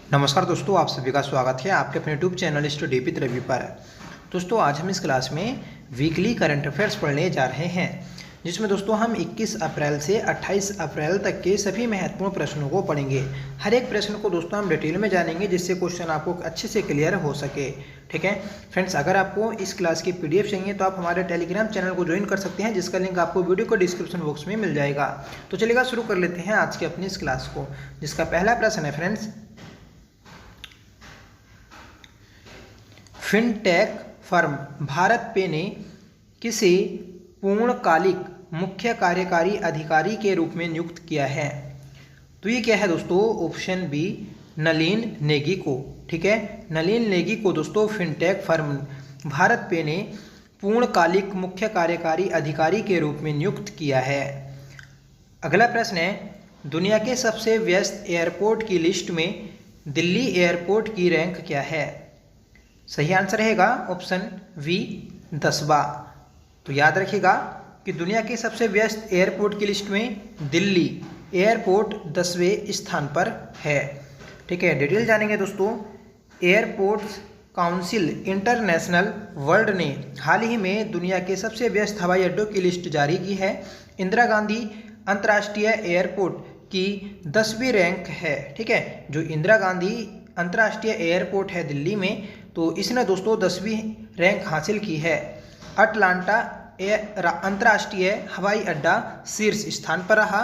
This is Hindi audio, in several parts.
नमस्कार दोस्तों, आप सभी का स्वागत है आपके अपने YouTube channel study with Ravi पर। दोस्तों, आज हम इस क्लास में वीकली करंट अफेयर्स पढ़ने जा रहे हैं, जिसमें दोस्तों हम 21 अप्रैल से 28 अप्रैल तक के सभी महत्वपूर्ण प्रश्नों को पढ़ेंगे। हर एक प्रश्न को दोस्तों हम डिटेल में जानेंगे, जिससे क्वेश्चन आपको अच्छे से क्लियर हो सके। ठीक है फ्रेंड्स, अगर आपको इस क्लास की PDF चाहिए तो आप हमारे टेलीग्राम चैनल को ज्वाइन कर सकते हैं, जिसका लिंक आपको वीडियो को डिस्क्रिप्शन बॉक्स में मिल जाएगा। तो चलिएगा शुरू कर लेते हैं आज की अपनी इस क्लास को, जिसका पहला प्रश्न है फ्रेंड्स, फिनटेक फर्म भारत पे ने किसे पूर्णकालिक मुख्य कार्यकारी अधिकारी के रूप में नियुक्त किया है? तो ये क्या है दोस्तों? ऑप्शन बी, नलिन नेगी को। ठीक है, नलिन नेगी को दोस्तों फिनटेक फर्म भारत पे ने पूर्णकालिक मुख्य कार्यकारी अधिकारी के रूप में नियुक्त किया है। अगला प्रश्न है, दुनिया के सबसे व्यस्त एयरपोर्ट की लिस्ट में दिल्ली एयरपोर्ट की रैंक क्या है? सही आंसर रहेगा ऑप्शन बी, 10वां। तो याद रखिएगा कि दुनिया के सबसे व्यस्त एयरपोर्ट की लिस्ट में दिल्ली एयरपोर्ट 10वें स्थान पर है। ठीक है, डिटेल जानेंगे दोस्तों। एयरपोर्ट्स काउंसिल इंटरनेशनल वर्ल्ड ने हाल ही में दुनिया के सबसे व्यस्त हवाई अड्डों की लिस्ट जारी की है। इंदिरा गांधी अंतर्राष्ट्रीय एयरपोर्ट की 10वीं रैंक है। ठीक है, जो इंदिरा गांधी अंतर्राष्ट्रीय एयरपोर्ट है दिल्ली में, तो इसने दोस्तों 10वीं रैंक हासिल की है। अटलांटा अंतर्राष्ट्रीय हवाई अड्डा शीर्ष स्थान पर रहा,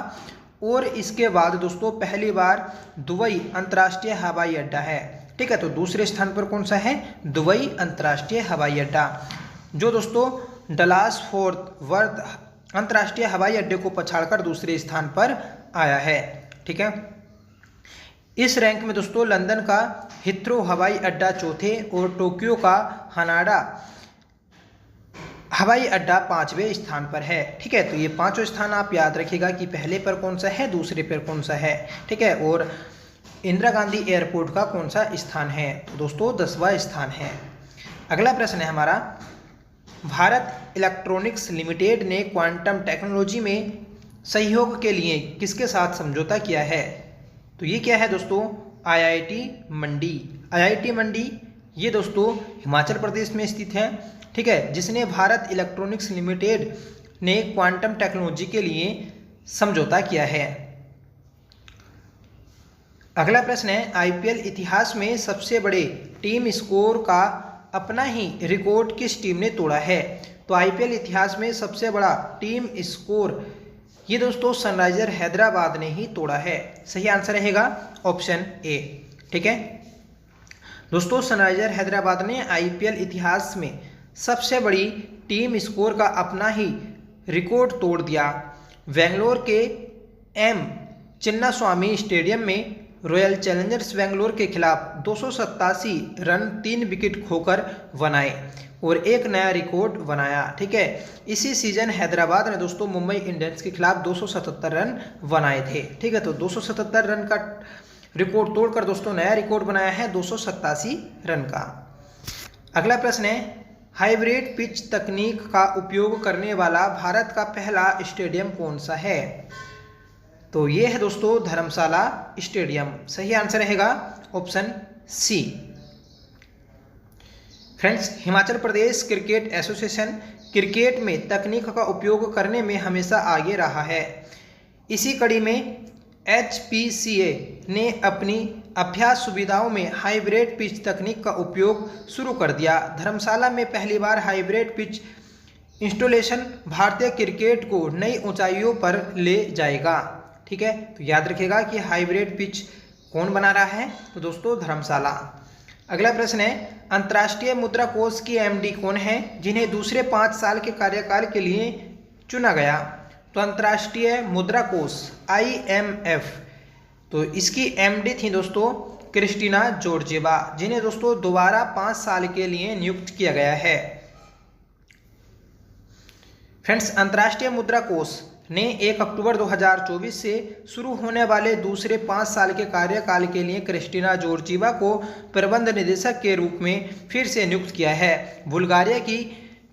और इसके बाद दोस्तों पहली बार दुबई अंतर्राष्ट्रीय हवाई अड्डा है। ठीक है, तो दूसरे स्थान पर कौन सा है? दुबई अंतर्राष्ट्रीय हवाई अड्डा, जो दोस्तों डलास फोर्ट वर्थ अंतर्राष्ट्रीय हवाई अड्डे को पछाड़कर दूसरे स्थान पर आया है। ठीक है, इस रैंक में दोस्तों लंदन का हिथ्रो हवाई अड्डा चौथे और टोक्यो का हनाडा हवाई अड्डा 5वें स्थान पर है। ठीक है, तो ये पांचों स्थान आप याद रखिएगा कि पहले पर कौन सा है, दूसरे पर कौन सा है। ठीक है, और इंदिरा गांधी एयरपोर्ट का कौन सा स्थान है? तो दोस्तों 10वां स्थान है। अगला प्रश्न है हमारा, भारत इलेक्ट्रॉनिक्स लिमिटेड ने क्वांटम टेक्नोलॉजी में सहयोग के लिए किसके साथ समझौता किया है? तो ये क्या है दोस्तों? IIT मंडी। IIT मंडी ये दोस्तों हिमाचल प्रदेश में स्थित है। ठीक है, जिसने भारत इलेक्ट्रॉनिक्स लिमिटेड ने क्वांटम टेक्नोलॉजी के लिए समझौता किया है। अगला प्रश्न है, IPL इतिहास में सबसे बड़े टीम स्कोर का अपना ही रिकॉर्ड किस टीम ने तोड़ा है? तो IPL इतिहास में सबसे बड़ा टीम स्कोर ये दोस्तों सनराइजर हैदराबाद ने ही तोड़ा है। सही आंसर रहेगा ऑप्शन ए। ठीक है दोस्तों, सनराइजर हैदराबाद ने IPL इतिहास में सबसे बड़ी टीम स्कोर का अपना ही रिकॉर्ड तोड़ दिया। बेंगलोर के एम चिन्नास्वामी स्टेडियम में रॉयल चैलेंजर्स बेंगलोर के खिलाफ 287 रन 3 विकेट खोकर बनाए और एक नया रिकॉर्ड बनाया। ठीक है, इसी सीजन हैदराबाद ने दोस्तों मुंबई इंडियंस के खिलाफ 277 रन बनाए थे। ठीक है, तो 277 रन का रिकॉर्ड तोड़कर दोस्तों नया रिकॉर्ड बनाया है 287 रन का। अगला प्रश्न है, हाइब्रिड पिच तकनीक का उपयोग करने वाला भारत का पहला स्टेडियम कौन सा है? तो ये है दोस्तों धर्मशाला स्टेडियम। सही आंसर रहेगा option C. Friends, Himachal Pradesh cricket association cricket में तकनीक का उपयोग करने में हमेशा आगे रहा है। इसी कड़ी में HPCA ने अपनी अभ्यास सुविधाओं में हाइब्रिड पिच तकनीक का उपयोग शुरू कर दिया। धर्मशाला में पहली बार हाइब्रिड पिच इंस्टॉलेशन भारतीय क्रिकेट को नई ऊंचाइयों पर ले जाएगा। ठीक है, तो याद रखिएगा कि हाइब्रिड पिच कौन बना रहा है? तो दोस्तों धर्मशाला। अगला प्रश्न है, अंतर्राष्ट्रीय मुद्रा कोष की MD कौन है जिन्हें दूसरे 5 साल के कार्यकाल के लिए चुना गया? तो अंतर्राष्ट्रीय मुद्रा कोष IMF, तो इसकी MD थी दोस्तों क्रिस्टीना जॉर्जिवा, जिन्हें दोस्तों दोबारा 5 साल के लिए नियुक्त किया गया है। फ्रेंड्स, अंतर्राष्ट्रीय मुद्रा कोष ने 1 अक्टूबर 2024 से शुरू होने वाले दूसरे 5 साल के कार्यकाल के लिए क्रिस्टीना जॉर्जिवा को प्रबंध निदेशक के रूप में फिर से नियुक्त किया है। बुल्गारिया की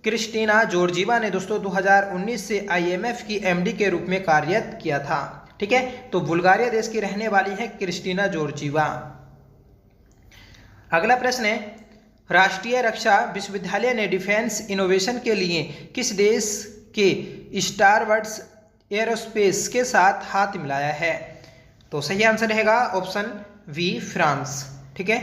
क्रिस्टीना जॉर्जिवा ने दोस्तों 2019 से IMF की MD के रूप में कार्यरत किया था। ठीक है, तो बुल्गारिया देश की रहने वाली है क्रिस्टीना जॉर्जिवा। अगला प्रश्न है, राष्ट्रीय रक्षा विश्वविद्यालय ने डिफेंस इनोवेशन के लिए किस देश के स्टारवर्ड्स एरोस्पेस के साथ हाथ मिलाया है? तो सही आंसर रहेगा ऑप्शन बी, फ्रांस। ठीक है।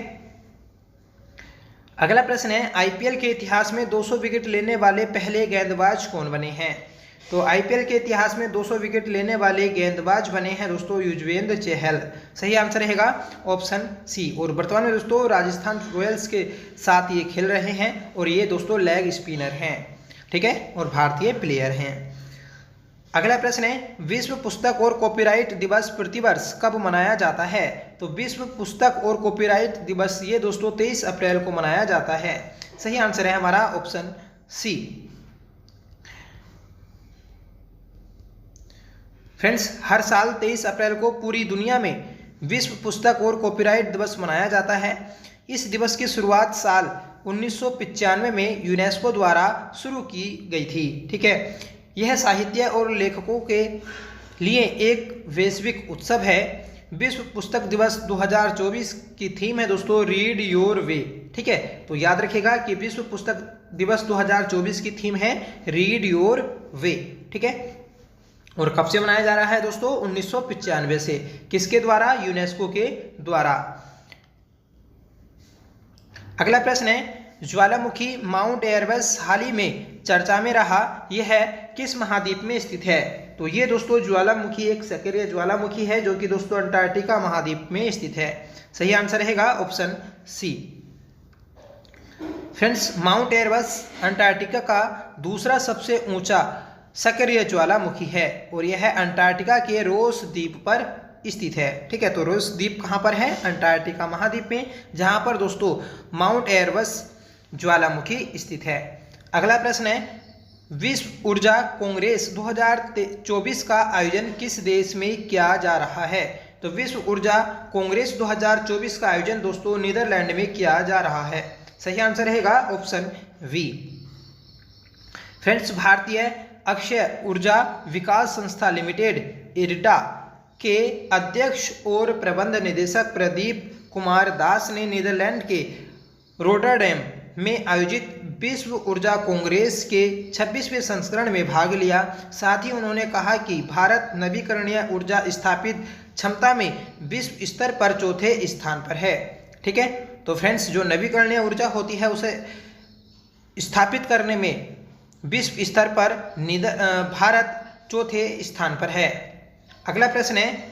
अगला प्रश्न है, आईपीएल के इतिहास में 200 विकेट लेने वाले पहले गेंदबाज कौन बने हैं? तो आईपीएल के इतिहास में 200 विकेट लेने वाले गेंदबाज बने हैं दोस्तों युजवेंद्र चहल। सही आंसर रहेगा ऑप्शन सी। और वर्तमान में दोस्तों राजस्थान रॉयल्स के साथ ये खेल रहे हैं और ये दोस्तों लेग स्पिनर हैं। ठीक है, और भारतीय प्लेयर हैं। अगला प्रश्न है, विश्व पुस्तक और कॉपीराइट दिवस प्रतिवर्ष कब मनाया जाता है? तो विश्व पुस्तक और कॉपीराइट दिवस ये दोस्तों 23 अप्रैल को मनाया जाता है। सही आंसर है हमारा ऑप्शन सी। फ्रेंड्स, हर साल 23 अप्रैल को पूरी दुनिया में विश्व पुस्तक और कॉपीराइट दिवस मनाया जाता है। इस दिवस की शुरुआत साल 1995 में यूनेस्को द्वारा शुरू की गई थी। ठीक है, यह साहित्य और लेखकों के लिए एक वैश्विक उत्सव है। विश्व पुस्तक दिवस 2024 की थीम है दोस्तों रीड योर वे। ठीक है, तो याद रखिएगा कि विश्व पुस्तक दिवस 2024 की थीम है रीड योर वे। ठीक है, और कब से मनाया जा रहा है दोस्तों? 1995 से। किसके द्वारा? यूनेस्को के द्वारा। अगला प्रश्न है, ज्वालामुखी माउंट एवरेस्ट हाल ही में चर्चा में रहा, यह किस महाद्वीप में स्थित है? तो ये दोस्तों ज्वालामुखी एक सक्रिय ज्वालामुखी है जो कि दोस्तों अंटार्कटिका महाद्वीप में स्थित है। सही आंसर रहेगा option C. Friends, Mount Everest Antarctica का दूसरा सबसे ऊंचा सक्रिय ज्वालामुखी है और यह अंटार्कटिका के रोस द्वीप पर स्थित है। ठीक है, तो रोस द्वीप कहाँ पर है? अंटार्कटिका महाद्वीप में, जहां पर दोस्तों माउंट एवरेस्ट ज्वालामुखी स्थित है। अगला प्रश्न है, विश्व ऊर्जा कांग्रेस 2024 का आयोजन किस देश में किया जा रहा है? तो विश्व ऊर्जा कांग्रेस 2024 का आयोजन दोस्तों नीदरलैंड में किया जा रहा है। सही आंसर रहेगा ऑप्शन वी। फ्रेंड्स, भारतीय अक्षय ऊर्जा विकास संस्था लिमिटेड इरडा के अध्यक्ष और प्रबंध निदेशक प्रदीप कुमार दास ने नीदरलैंड के रोटरडैम में आयोजित विश्व ऊर्जा कांग्रेस के 26वें संस्करण में भाग लिया। साथ ही उन्होंने कहा कि भारत नवीकरणीय ऊर्जा स्थापित क्षमता में विश्व स्तर पर चौथे स्थान पर है। ठीक है, तो फ्रेंड्स, जो नवीकरणीय ऊर्जा होती है उसे स्थापित करने में विश्व स्तर पर भारत चौथे स्थान पर है। अगला प्रश्न है,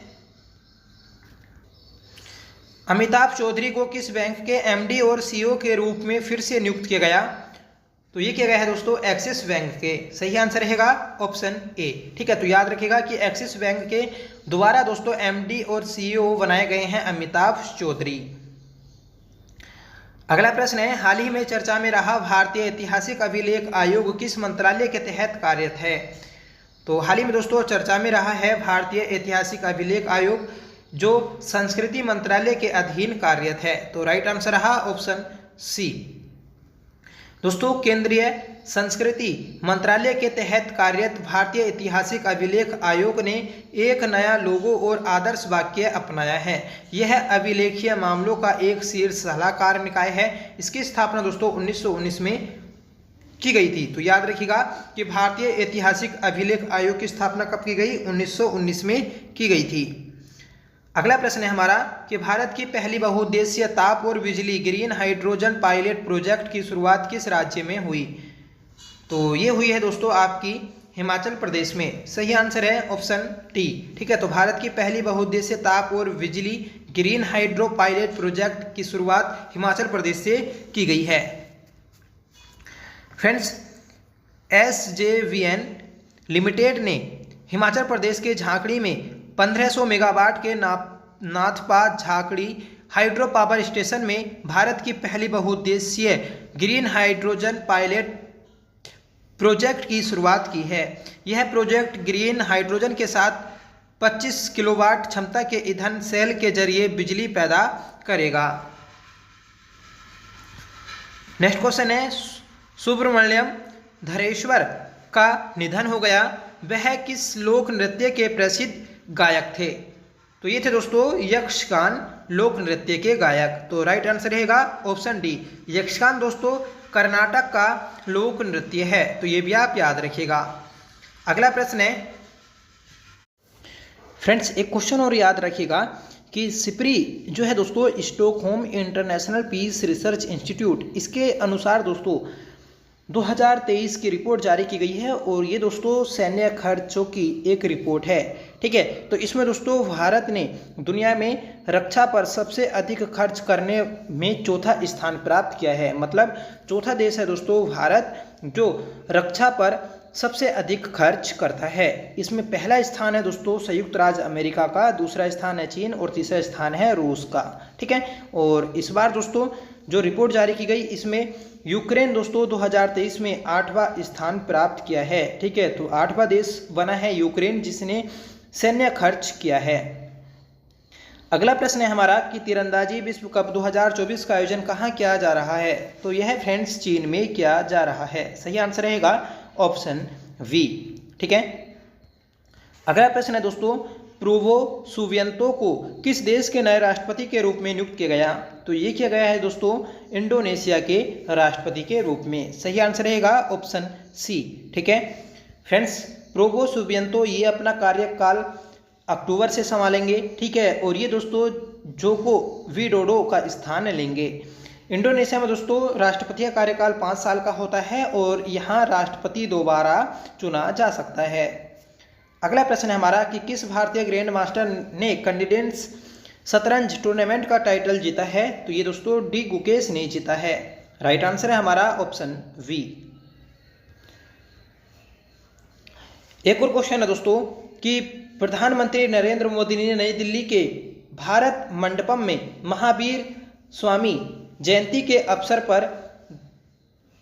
अमिताभ चौधरी को किस बैंक के एमडी और सीईओ के रूप में फिर से नियुक्त किया गया? तो ये किया गया है दोस्तों एक्सिस बैंक के। सही आंसर रहेगा ऑप्शन ए। ठीक है, तो याद रखिएगा कि एक्सिस बैंक के दोबारा दोस्तों एमडी और सीईओ बनाए गए हैं अमिताभ चौधरी। अगला प्रश्न है, हाल ही में चर्चा में रहा भारतीय ऐतिहासिक अभिलेख आयोग किस मंत्रालय के तहत कार्यरत है? तो हाल ही में दोस्तों चर्चा में रहा है भारतीय ऐतिहासिक अभिलेख आयोग जो संस्कृति मंत्रालय के अधीन कार्यरत है। तो राइट आंसर रहा ऑप्शन सी। दोस्तों, केंद्रीय संस्कृति मंत्रालय के तहत कार्यरत भारतीय ऐतिहासिक अभिलेख आयोग ने एक नया लोगो और आदर्श वाक्य अपनाया है। यह अभिलेखीय मामलों का एक शीर्ष सलाहकार निकाय है। इसकी स्थापना दोस्तों 1919 में की गई थी। तो याद रखिएगा कि भारतीय ऐतिहासिक अभिलेख आयोग की स्थापना कब की गई? 1919 में की गई थी। अगला प्रश्न है हमारा कि भारत की पहली बहुउद्देशीय ताप और बिजली ग्रीन हाइड्रोजन पायलट प्रोजेक्ट की शुरुआत किस राज्य में हुई? तो ये हुई है दोस्तों आपकी हिमाचल प्रदेश में। सही आंसर है ऑप्शन टी। ठीक है, तो भारत की पहली बहुउद्देशीय ताप और बिजली ग्रीन हाइड्रो पायलट प्रोजेक्ट की शुरुआत हिमाचल प्रदेश से की गई है। फ्रेंड्स, SJVN लिमिटेड ने हिमाचल प्रदेश के झांकड़ी में 1500 मेगावाट के Nathpa Jhakri hydro power station में भारत की पहली बहुउद्देशीय ग्रीन हाइड्रोजन पायलट प्रोजेक्ट की शुरुआत की है। यह प्रोजेक्ट ग्रीन हाइड्रोजन के साथ 25 किलोवाट क्षमता के ईंधन सेल के जरिए बिजली पैदा करेगा। नेक्स्ट क्वेश्चन है, सुब्रमण्यम धरेश्वर का निधन हो गया, वह किस लोक नृत्य के प्रसिद्ध गायक थे? तो ये थे दोस्तों यक्षगान लोक नृत्य के गायक। तो राइट आंसर रहेगा ऑप्शन डी। यक्षगान दोस्तों कर्नाटक का लोक नृत्य है, तो ये भी आप याद रखिएगा। अगला प्रश्न है फ्रेंड्स, एक क्वेश्चन और याद रखिएगा कि सिप्री जो है दोस्तों Stockholm International Peace Research Institute, इसके अनुसार दोस्तों 2023 की रिपोर्ट जारी की गई है और ये दोस्तों सैन्य खर्चों की एक रिपोर्ट है। ठीक है, तो इसमें दोस्तों भारत ने दुनिया में रक्षा पर सबसे अधिक खर्च करने में चौथा स्थान प्राप्त किया है। मतलब चौथा देश है दोस्तों भारत जो रक्षा पर सबसे अधिक खर्च करता है। इसमें पहला स्थान है दोस्तों संयुक्त राज्य अमेरिका का, दूसरा स्थान है चीन और तीसरा स्थान है रूस का। ठीक है, और इस बार दोस्तों जो रिपोर्ट जारी की गई इसमें यूक्रेन दोस्तों 2023 में 8वां स्थान प्राप्त किया है। ठीक है, तो 8वां देश बना है यूक्रेन जिसने सैन्य खर्च किया है। अगला प्रश्न है हमारा कि तीरंदाजी विश्व कप 2024 का आयोजन कहाँ किया जा रहा है? तो यह फ्रेंड्स चीन में किया जा रहा है। सही आंसर रहेगा ऑप्शन वी। ठीक है, अगला प्रश्न है दोस्तों प्रूवो सुवियंतो को किस देश के नए राष्ट्रपति के रूप में नियुक्त किया गया? तो ये किया गया है दोस्तों इंडोनेशिया के राष्ट्रपति के रूप में। सही आंसर रहेगा ऑप्शन सी। ठीक है फ्रेंड्स, प्रूवो सुवियंतो ये अपना कार्यकाल अक्टूबर से संभालेंगे। ठीक है, और ये दोस्तों जोको विडोडो का स्थान लेंगे। इंडोनेशिया में दोस्तों राष्ट्रपति का कार्यकाल 5 साल का होता है और यहाँ राष्ट्रपति दोबारा चुना जा सकता है। अगला प्रश्न है हमारा कि किस भारतीय ग्रैंड मास्टर ने कैंडिडेट्स शतरंज टूर्नामेंट का टाइटल जीता है? तो ये दोस्तों डी गुकेश ने जीता है। राइट आंसर है हमारा ऑप्शन वी। एक और क्वेश्चन है दोस्तों कि प्रधानमंत्री नरेंद्र मोदी ने नई दिल्ली के भारत मंडपम में महावीर स्वामी जयंती के अवसर पर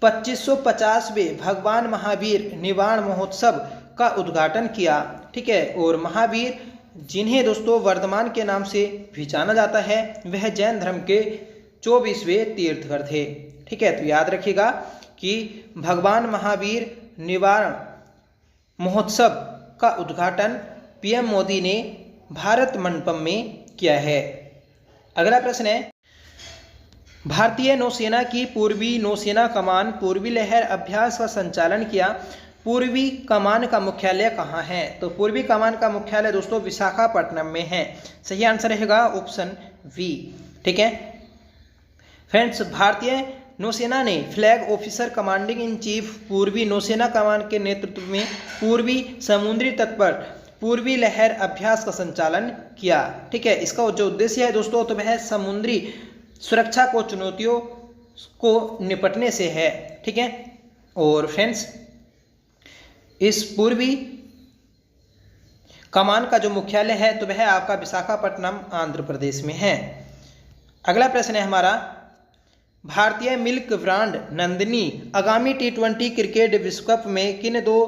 2550वें भगवान महावीर निवाण महोत्सव का उद्घाटन किया। ठीक है, और महावीर जिन्हें दोस्तों वर्धमान के नाम से भी जाना जाता है वह जैन धर्म के 24वें तीर्थंकर थे। ठीक है, तो याद रखिएगा कि भगवान महावीर निवाण महोत्सव का उद्घाटन पीएम मोदी ने भारत मंडपम में किया है। अगला प्रश्न है भारतीय नौसेना की पूर्वी नौसेना कमान पूर्वी लहर अभ्यास का संचालन किया। पूर्वी कमान का मुख्यालय कहाँ है? तो पूर्वी कमान का मुख्यालय दोस्तों विशाखापट्टनम में है। सही आंसर रहेगा ऑप्शन वी। ठीक है फ्रेंड्स, भारतीय नौसेना ने flag officer commanding in chief पूर्वी नौसेना कमान के नेतृत्व में पूर्वी समुद्री तट पर पूर्वी लहर अभ्यास का संचालन किया। ठीक है, इसका जो उद्देश्य है दोस्तों तो वह समुद्री सुरक्षा को चुनौतियों को निपटने से है। ठीक है, और फ्रेंड्स इस पूर्वी कमान का जो मुख्यालय है तो वह आपका विशाखापट्टनम आंध्र प्रदेश में है। अगला प्रश्न है हमारा भारतीय मिल्क ब्रांड नंदिनी आगामी T20 क्रिकेट विश्व कप में किन 2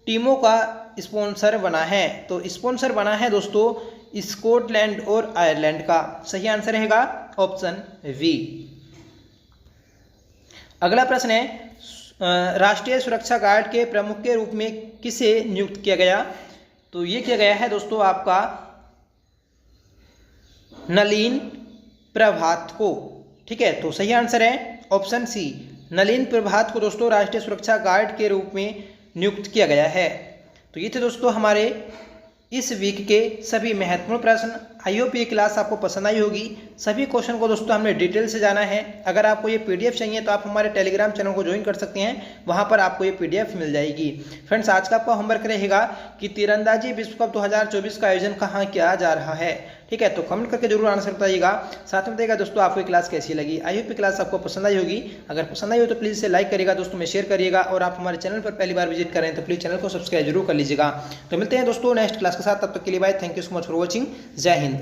टीमों का स्पॉन्सर बना है? तो स्पॉन्सर बना है दोस्तों स्कॉटलैंड और आयरलैंड का। सही आंसर रहेगा ऑप्शन वी। अगला प्रश्न है राष्ट्रीय सुरक्षा गार्ड के प्रमुख के रूप में किसे नियुक्त किया गया? तो ये किया गया है दोस्तों आपका नलिन प्रभात को। ठीक है, तो सही आंसर है ऑप्शन सी। नलिन प्रभात को दोस्तों राष्ट्रीय सुरक्षा गार्ड के रूप में नियुक्त किया गया है। तो ये थे दोस्तों हमारे इस वीक के सभी महत्वपूर्ण प्रश्न। आई होप ये क्लास आपको पसंद आई होगी। सभी क्वेश्चन को दोस्तों हमने डिटेल से जाना है। अगर आपको ये पीडीएफ चाहिए तो आप हमारे टेलीग्राम चैनल को ज्वाइन कर सकते हैं, वहां पर आपको ये पीडीएफ मिल जाएगी। फ्रेंड्स, आज का आपका होमवर्क रहेगा कि तीरंदाजी विश्व कप 2024 का आयोजन कहाँ किया जा रहा है। ठीक है, तो कमेंट करके जरूर आंसर बताइएगा। साथ में बताइएगा दोस्तों आपको ये क्लास कैसी लगी। आई होप ये क्लास आपको पसंद आई होगी। अगर पसंद आई हो तो प्लीज़ इसे लाइक करिएगा, दोस्तों में शेयर करिएगा, और आप हमारे चैनल पर पहली बार विजिट करें तो प्लीज़ चैनल को सब्सक्राइब जरूर कर लीजिएगा। तो मिलते हैं दोस्तों नेक्स्ट क्लास के साथ, तब तक के लिए bye. Thank you so much for watching. जय हिंद।